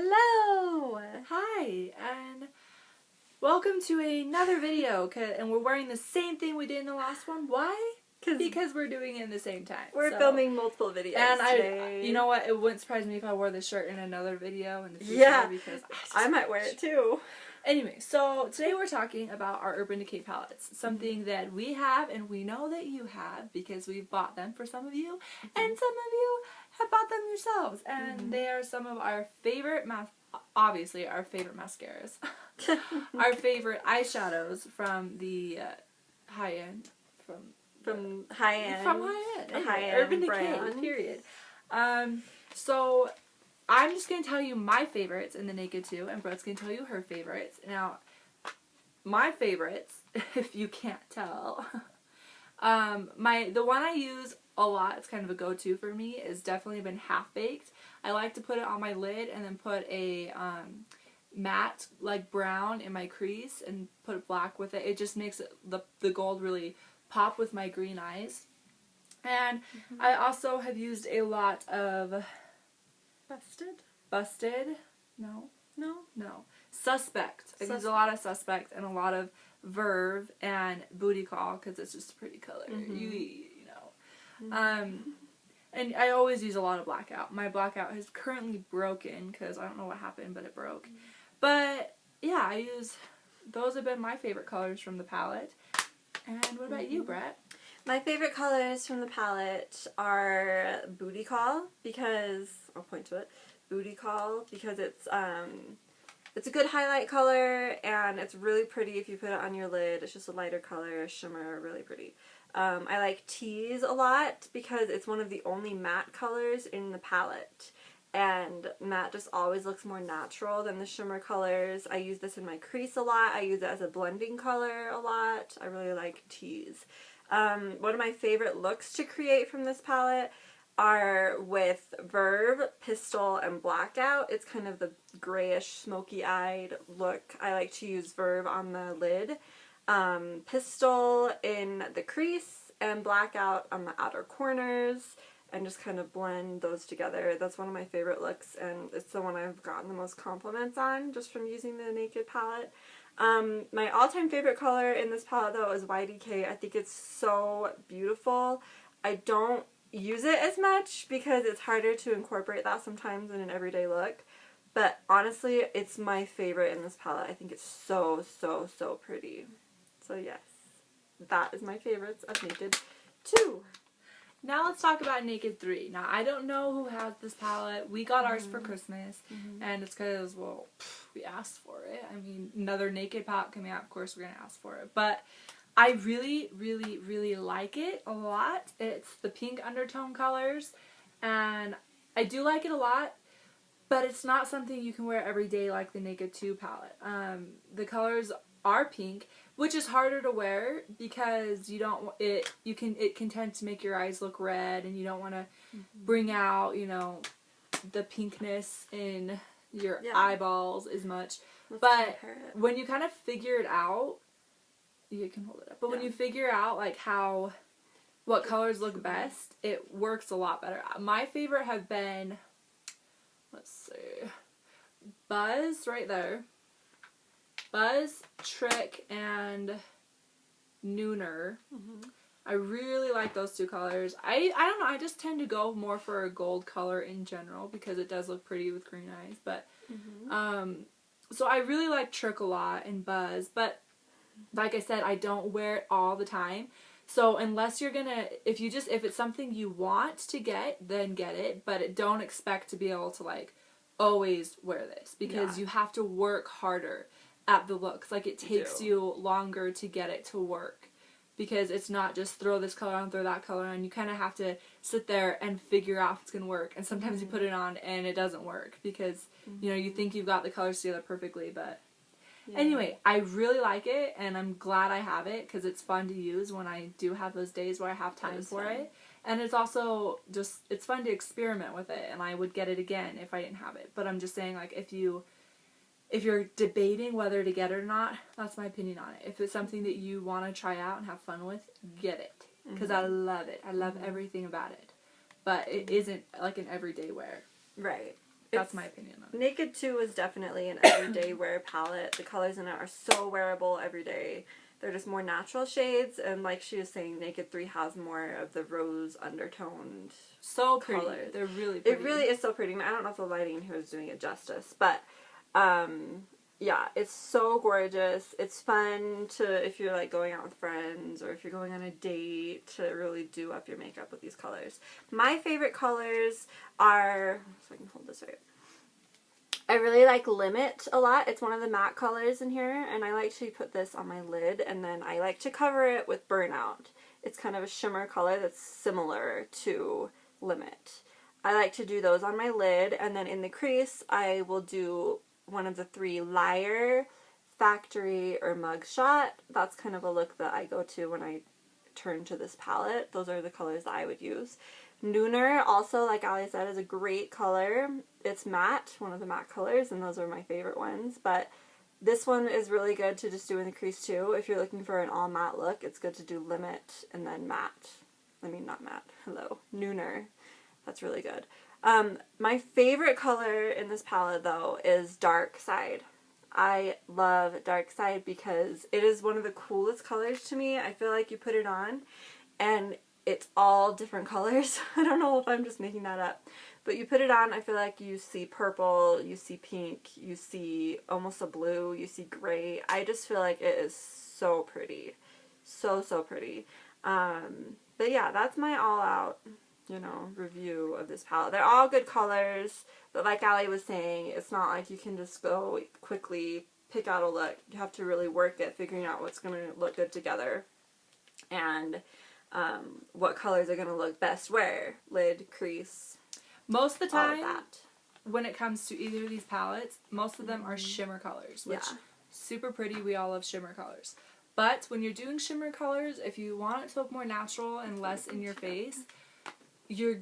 Hello! Hi, and welcome to another video, and we're wearing the same thing we did in the last one. Why? Because we're doing it in the same time. We're filming multiple videos today. You know what, it wouldn't surprise me if I wore this shirt in another video in the future, because I might wear it too. Anyway, so today we're talking about our Urban Decay palettes, something that we have and we know that you have because we've bought them for some of you, and some of you have bought them yourselves, and they are some of our favorite, obviously our favorite mascaras, our favorite eyeshadows from the high-end, from high-end, anyway, Urban Decay, period. So I'm just going to tell you my favorites in the Naked 2, and Brett's going to tell you her favorites. Now, my favorites, if you can't tell, the one I use a lot, it's kind of a go-to for me, is definitely been Half-Baked. I like to put it on my lid and then put a matte, like brown in my crease and put black with it. It just makes the gold really pop with my green eyes. And I also have used a lot of Busted? No. Suspect. I've used a lot of Suspect and a lot of Verve and Booty Call because it's just a pretty color. You know. And I always use a lot of Blackout. My Blackout is currently broken because I don't know what happened, but it broke. But yeah, those have been my favorite colors from the palette. And what about you, Brett? My favorite colors from the palette are Booty Call because, I'll point to it, Booty Call because it's a good highlight color and it's really pretty if you put it on your lid. It's just a lighter color, shimmer, really pretty. I like Tease a lot because it's one of the only matte colors in the palette. And matte just always looks more natural than the shimmer colors. I use this in my crease a lot. I use it as a blending color a lot. I really like Tease. One of my favorite looks to create from this palette are with Verve, Pistol, and Blackout. It's kind of the grayish, smoky-eyed look. I like to use Verve on the lid, Pistol in the crease, and Blackout on the outer corners, and just kind of blend those together. That's one of my favorite looks, and it's the one I've gotten the most compliments on just from using the Naked palette. My all-time favorite color in this palette, though, is YDK. I think it's so beautiful. I don't use it as much because it's harder to incorporate that sometimes in an everyday look. But honestly, it's my favorite in this palette. I think it's so, so, so pretty. So yes, that is my favorites of Naked 2. Now let's talk about Naked 3. Now, I don't know who has this palette. We got ours for Christmas, and it's because, well, we asked for it. I mean, another Naked palette coming out, of course we're going to ask for it. But I really, really, really like it a lot. It's the pink undertone colors, and I do like it a lot, but it's not something you can wear every day like the Naked 2 palette. The colors are pink, which is harder to wear because it can tend to make your eyes look red, and you don't want to bring out, you know, the pinkness in your eyeballs as much. But when you kind of figure it out, you can hold it up. But when you figure out like what colors look best, it works a lot better. My favorite have been, let's see, Buzz right there. Buzz, Trick, and Nooner. I really like those two colors. I don't know, I just tend to go more for a gold color in general because it does look pretty with green eyes. But so I really like Trick a lot and Buzz, but like I said, I don't wear it all the time. So unless you're gonna, if it's something you want to get, then get it, but don't expect to be able to like always wear this because you have to work harder at the looks. Like it takes you longer to get it to work because it's not just throw this color on, throw that color on. You kind of have to sit there and figure out if it's going to work, and sometimes you put it on and it doesn't work because you know, you think you've got the colors together perfectly, but anyway, I really like it, and I'm glad I have it because it's fun to use when I do have those days where I have time for it. And it's also just, it's fun to experiment with it, and I would get it again if I didn't have it. But I'm just saying, like, if you're debating whether to get it or not, that's my opinion on it. If it's something that you want to try out and have fun with, get it. Because I love it. I love everything about it. But it isn't like an everyday wear. Right. That's my opinion on it. Naked 2 is definitely an everyday wear palette. The colors in it are so wearable every day. They're just more natural shades, and like she was saying, Naked 3 has more of the rose undertoned So pretty. colors. They're really pretty. It really is so pretty. I don't know if the lighting here is doing it justice, but yeah, it's so gorgeous. It's fun to, if you're like going out with friends or if you're going on a date, to really do up your makeup with these colors. My favorite colors are, so I can hold this right. I really like Limit a lot. It's one of the matte colors in here, and I like to put this on my lid, and then I like to cover it with Burnout. It's kind of a shimmer color that's similar to Limit. I like to do those on my lid, and then in the crease, I will do one of the 3, Liar, Factory, or Mugshot. That's kind of a look that I go to when I turn to this palette. Those are the colors that I would use. Nooner, also, like Ali said, is a great color. It's matte, one of the matte colors, and those are my favorite ones. But this one is really good to just do in the crease too. If you're looking for an all matte look, it's good to do Limit and then matte. I mean, not matte. Hello. Nooner. That's really good. My favorite color in this palette, though, is Dark Side. I love Dark Side because it is one of the coolest colors to me. I feel like you put it on and it's all different colors. I don't know if I'm just making that up. But you put it on, I feel like you see purple, you see pink, you see almost a blue, you see gray. I just feel like it is so pretty. So, so pretty. But yeah, that's my all-out, you know, review of this palette. They're all good colors, but like Ali was saying, it's not like you can just go quickly pick out a look. You have to really work at figuring out what's going to look good together. And what colors are going to look best where. Lid, crease, most of the all time, of that. when it comes to either of these palettes, most of them are shimmer colors, which super pretty. We all love shimmer colors. But when you're doing shimmer colors, if you want it to look more natural and less in your face, you're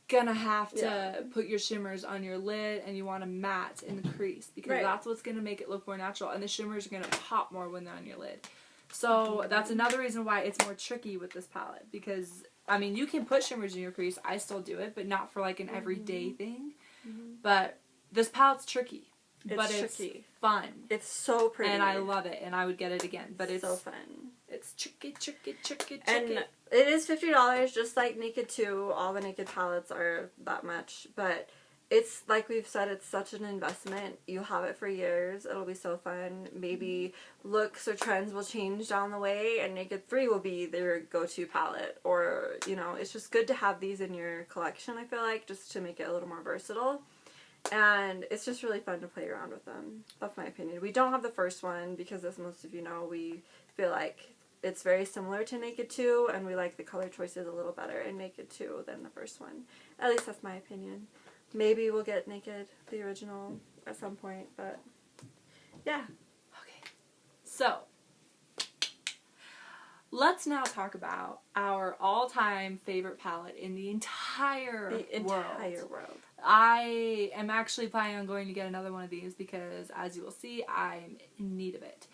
gonna have to put your shimmers on your lid, and you want a matte in the crease because that's what's gonna make it look more natural, and the shimmers are gonna pop more when they're on your lid. So that's another reason why it's more tricky with this palette, because I mean, you can put shimmers in your crease. I still do it, but not for like an everyday thing. But this palette's tricky. It's fun. It's so pretty. And I love it, and I would get it again. But it's so fun. It's tricky. And it is $50, just like Naked 2. All the Naked palettes are that much. But it's, like we've said, it's such an investment. You'll have it for years. It'll be so fun. Maybe looks or trends will change down the way, and Naked 3 will be their go-to palette. Or, you know, it's just good to have these in your collection, I feel like, just to make it a little more versatile. And it's just really fun to play around with them. That's my opinion. We don't have the first one because, as most of you know, we feel like it's very similar to Naked 2, and we like the color choices a little better in Naked 2 than the first one. At least that's my opinion. Maybe we'll get Naked, the original, at some point, but yeah. Okay. So, let's now talk about our all-time favorite palette in the entire world. I am actually planning on going to get another one of these because, as you will see, I'm in need of it.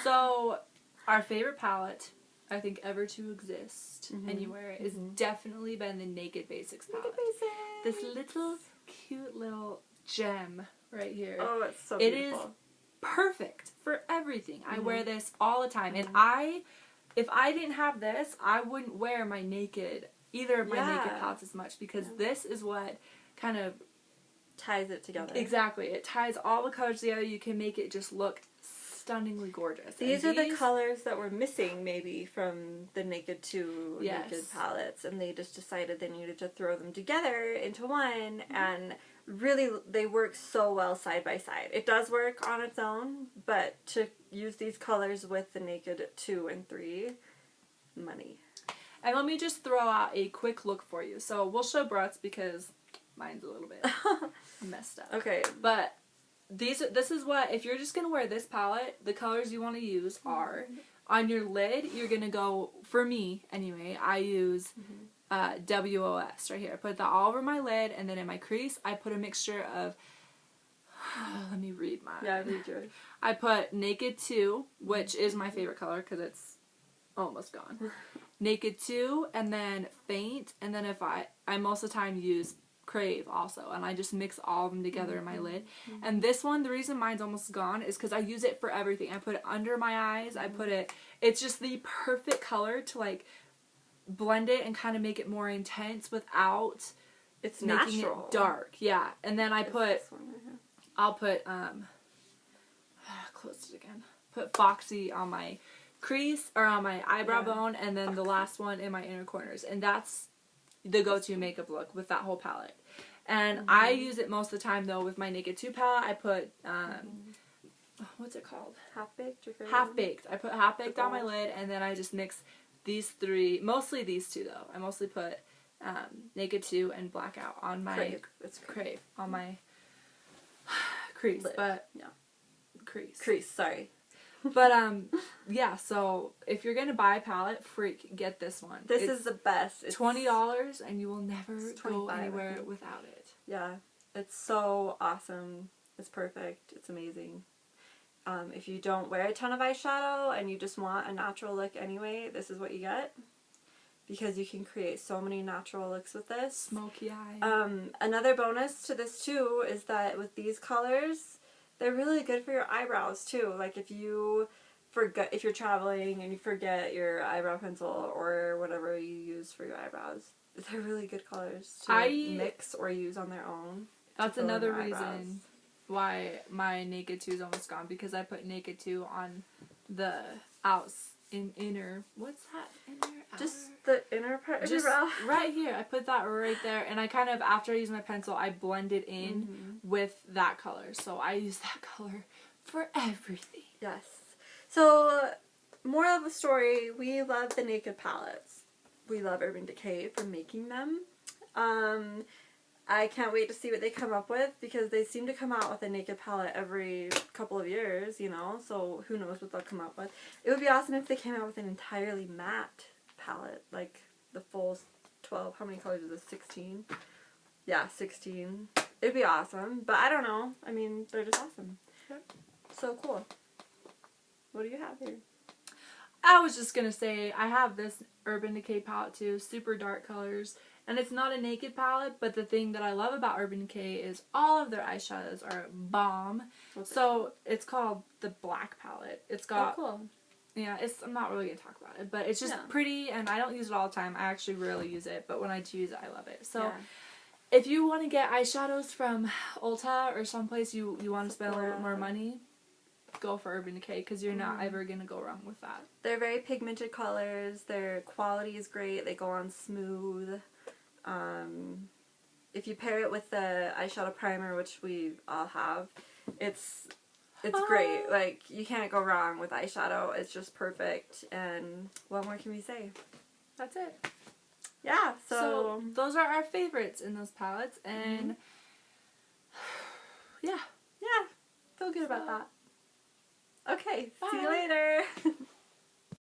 So, our favorite palette, I think, ever to exist anywhere, is definitely been the Naked Basics palette. Naked Basics! This little, cute little gem right here. Oh, it's so beautiful. It is perfect for everything. I wear this all the time. And if I didn't have this, I wouldn't wear my Naked, either of my Naked palettes as much, because this is what kind of ties it together. Exactly. It ties all the colors together. You can make it just look stunningly gorgeous. These are the colors that were missing maybe from the Naked 2 Naked palettes, and they just decided they needed to throw them together into one, and really they work so well side by side. It does work on its own, but to use these colors with the Naked 2 and 3, money. And let me just throw out a quick look for you. So we'll show Brett's because mine's a little bit messed up. Okay. But this is what, if you're just going to wear this palette, the colors you want to use are, on your lid, you're going to go, for me anyway, I use WOS right here. I put that all over my lid, and then in my crease, I put a mixture of, let me read mine. Yeah, read yours. I put Naked 2, which is my favorite color because it's almost gone. Naked 2, and then Faint, and then if I most of the time use Crave also, and I just mix all of them together in my lid. And this one, the reason mine's almost gone is because I use it for everything. I put it under my eyes. I put it, it's just the perfect color to like blend it and kind of make it more intense without It's making natural. it dark. Yeah. And then I put, I'll put, close it again. Put Foxy on my crease, or on my eyebrow bone, and then the last one in my inner corners. And that's the go-to makeup look with that whole palette. And I use it most of the time, though, with my Naked 2 palette. I put, what's it called? Half-baked? Half-baked. I put Half-baked on my lid, and then I just mix these three, mostly these two, though. I mostly put Naked 2 and Blackout on my Crave on my crease. Lid. But, yeah. Crease, sorry. But, yeah, so if you're going to buy a palette, get this one. This is the best. It's $20 and you will never go anywhere without it. Yeah, it's so awesome. It's perfect. It's amazing. If you don't wear a ton of eyeshadow and you just want a natural look anyway, this is what you get. Because you can create so many natural looks with this. Smoky eye. Another bonus to this too is that with these colors, they're really good for your eyebrows too. Like if you're traveling and you forget your eyebrow pencil or whatever you use for your eyebrows, they're really good colors to mix or use on their own. That's another reason why my Naked 2 is almost gone, because I put Naked 2 on the inner, what's that? Inner, outer? Just the inner part of your Just brow. right here. I put that right there, and I kind of, after I use my pencil, I blend it in with that color. So I use that color for everything. Yes. So, moral of the story, we love the Naked palettes. We love Urban Decay for making them. I can't wait to see what they come up with, because they seem to come out with a Naked palette every couple of years, you know, so who knows what they'll come up with. It would be awesome if they came out with an entirely matte palette, like the full 12, how many colors is this, 16? Yeah, 16. It'd be awesome, but I don't know. I mean, they're just awesome. Yep. So cool. What do you have here? I was just going to say, I have this Urban Decay palette too, super dark colors. And it's not a Naked palette, but the thing that I love about Urban Decay is all of their eyeshadows are bomb. It's called the Black palette. It's got, cool. Yeah, I'm not really going to talk about it, but it's just pretty, and I don't use it all the time. I actually rarely use it, but when I do use it, I love it. So, if you want to get eyeshadows from Ulta or someplace you want to spend a little bit more money, go for Urban Decay, because you're not ever going to go wrong with that. They're very pigmented colors. Their quality is great. They go on smooth. If you pair it with the eyeshadow primer, which we all have, it's great. Like, you can't go wrong with eyeshadow. It's just perfect. And what more can we say? That's it. Yeah, so those are our favorites in those palettes, and yeah, feel good about that. Okay, bye. See you later.